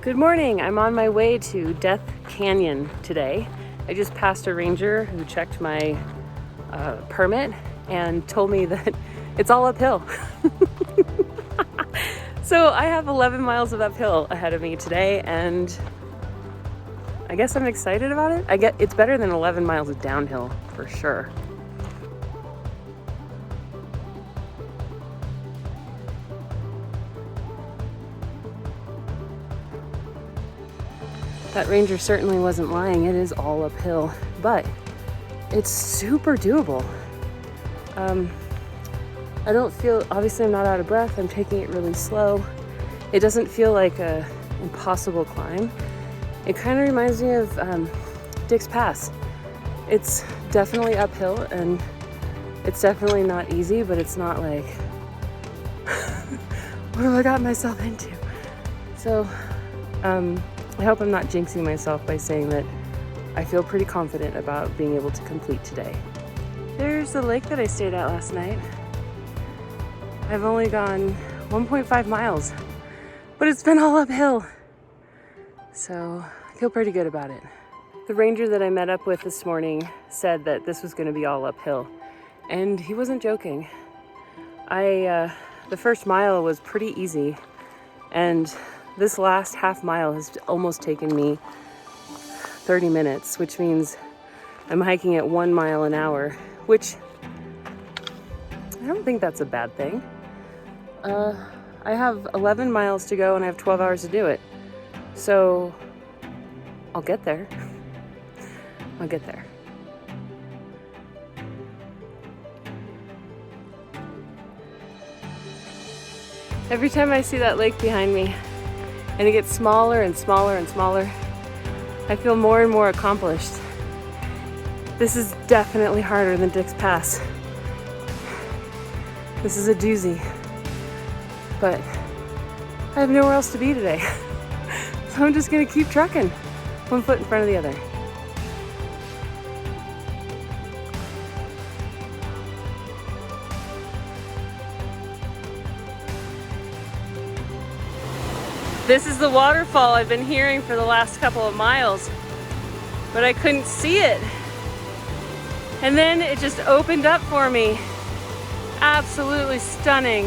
Good morning. I'm on my way to Death Canyon today. I just passed a ranger who checked my permit and told me that it's all uphill. So I have 11 miles of uphill ahead of me today, and I guess I'm excited about it. It's better than 11 miles of downhill for sure. That ranger certainly wasn't lying. It is all uphill, but it's super doable. I don't feel, obviously I'm not out of breath. I'm taking it really slow. It doesn't feel like a impossible climb. It kind of reminds me of Dick's Pass. It's definitely uphill and it's definitely not easy, but it's not like, what have I got myself into? So, I hope I'm not jinxing myself by saying that I feel pretty confident about being able to complete today. There's the lake that I stayed at last night. I've only gone 1.5 miles, but it's been all uphill. So I feel pretty good about it. The ranger that I met up with this morning said that this was going to be all uphill, and he wasn't joking. The first mile was pretty easy, and this last half mile has almost taken me 30 minutes, which means I'm hiking at 1 mile an hour, which I don't think that's a bad thing. I have 11 miles to go and I have 12 hours to do it. So I'll get there. I'll get there. Every time I see that lake behind me, and it gets smaller and smaller and smaller, I feel more and more accomplished. This is definitely harder than Dick's Pass. This is a doozy. But I have nowhere else to be today. So I'm just gonna keep trucking, one foot in front of the other. This is the waterfall I've been hearing for the last couple of miles, but I couldn't see it. And then it just opened up for me. Absolutely stunning.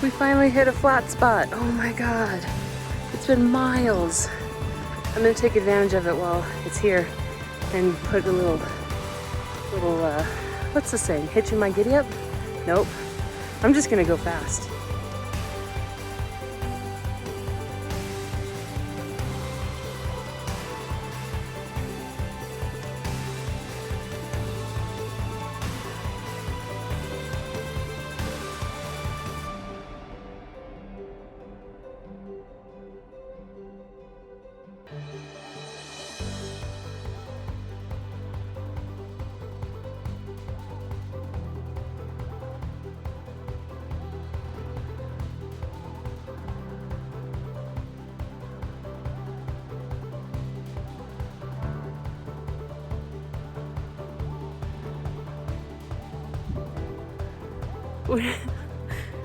We finally hit a flat spot. Oh my God. It's been miles. I'm gonna take advantage of it while it's here and put a little, what's the saying? Hitching my giddy up? Nope. I'm just gonna go fast.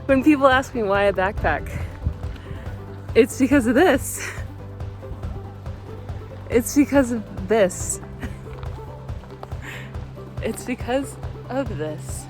When people ask me why I backpack, it's because of this. It's because of this. It's because of this.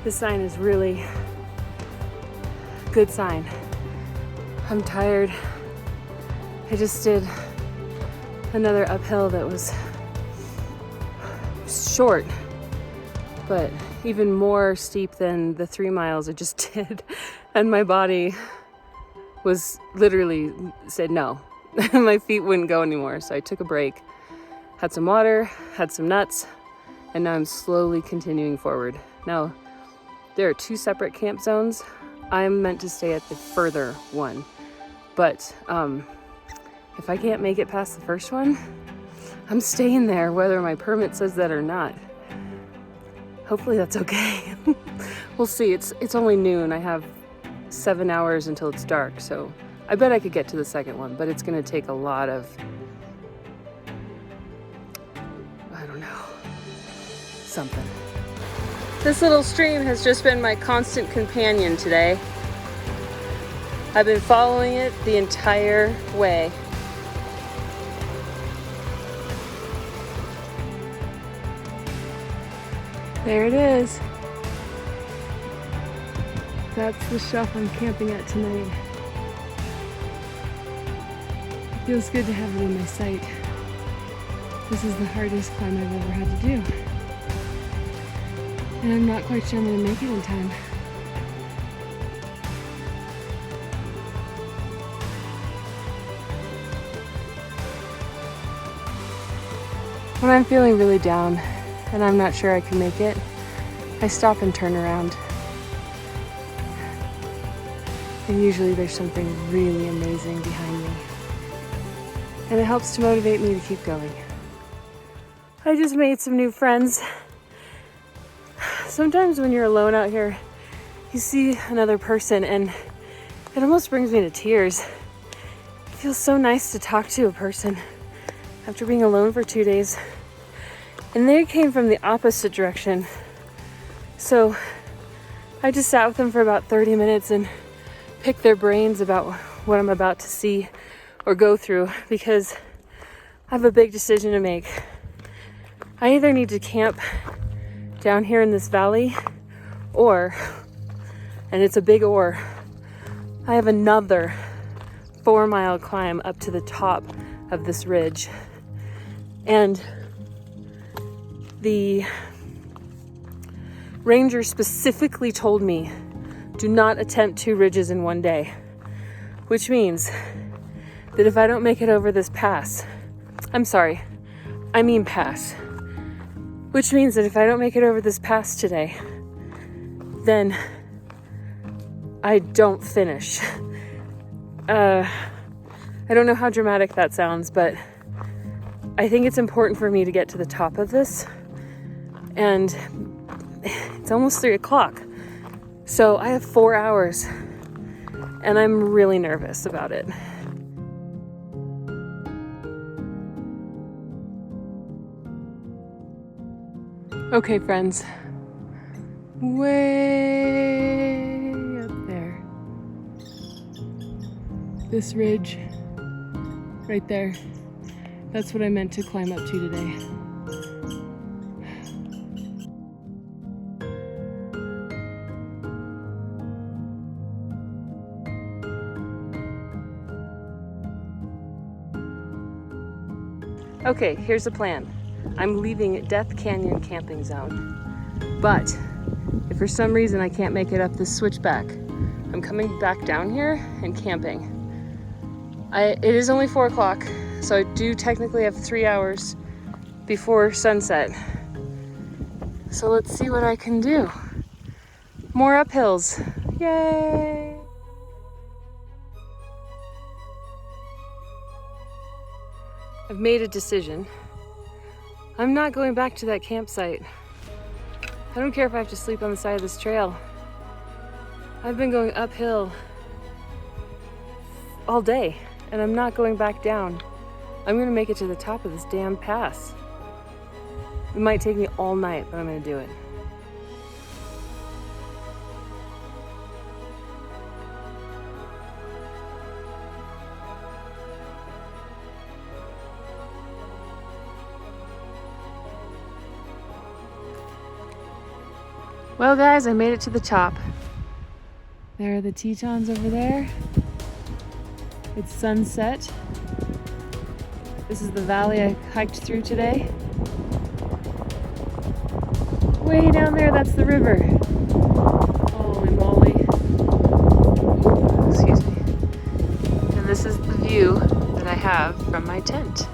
This sign is really a good sign. I'm tired. I just did another uphill that was short, but even more steep than the 3 miles I just did. And my body was literally said no. My feet wouldn't go anymore, so I took a break. had some water, had some nuts, and now I'm slowly continuing forward. Now, there are 2 separate camp zones. I'm meant to stay at the further one, but if I can't make it past the first one, I'm staying there whether my permit says that or not. Hopefully that's okay. We'll see. It's only noon. I have 7 hours until it's dark, so I bet I could get to the second one, but it's gonna take a lot of, I don't know, something. This little stream has just been my constant companion today. I've been following it the entire way. There it is. That's the shelf I'm camping at tonight. It feels good to have it in my sight. This is the hardest climb I've ever had to do. And I'm not quite sure I'm gonna make it in time. When I'm feeling really down and I'm not sure I can make it, I stop and turn around. And usually there's something really amazing behind me. And it helps to motivate me to keep going. I just made some new friends. Sometimes when you're alone out here, you see another person and it almost brings me to tears. It feels so nice to talk to a person after being alone for 2 days. And they came from the opposite direction. So I just sat with them for about 30 minutes and picked their brains about what I'm about to see or go through, because I have a big decision to make. I either need to camp down here in this valley, or, and it's a big or, I have another 4-mile climb up to the top of this ridge. And the ranger specifically told me, do not attempt 2 ridges in one day, which means that if I don't make it over this pass, pass, which means that if I don't make it over this pass today, then I don't finish. I don't know how dramatic that sounds, but I think it's important for me to get to the top of this, and it's almost 3 o'clock. So I have 4 hours and I'm really nervous about it. Okay, friends, way up there, this ridge right there, that's what I meant to climb up to today. Okay, here's the plan. I'm leaving Death Canyon camping zone, but if for some reason I can't make it up this switchback, I'm coming back down here and camping. It is only 4 o'clock, so I do technically have 3 hours before sunset. So let's see what I can do. More uphills, yay! I've made a decision. I'm not going back to that campsite. I don't care if I have to sleep on the side of this trail. I've been going uphill all day, and I'm not going back down. I'm gonna make it to the top of this damn pass. It might take me all night, but I'm gonna do it. Well guys, I made it to the top. There are the Tetons over there. It's sunset. This is the valley I hiked through today. Way down there, that's the river. Holy moly. Ooh, excuse me. And this is the view that I have from my tent.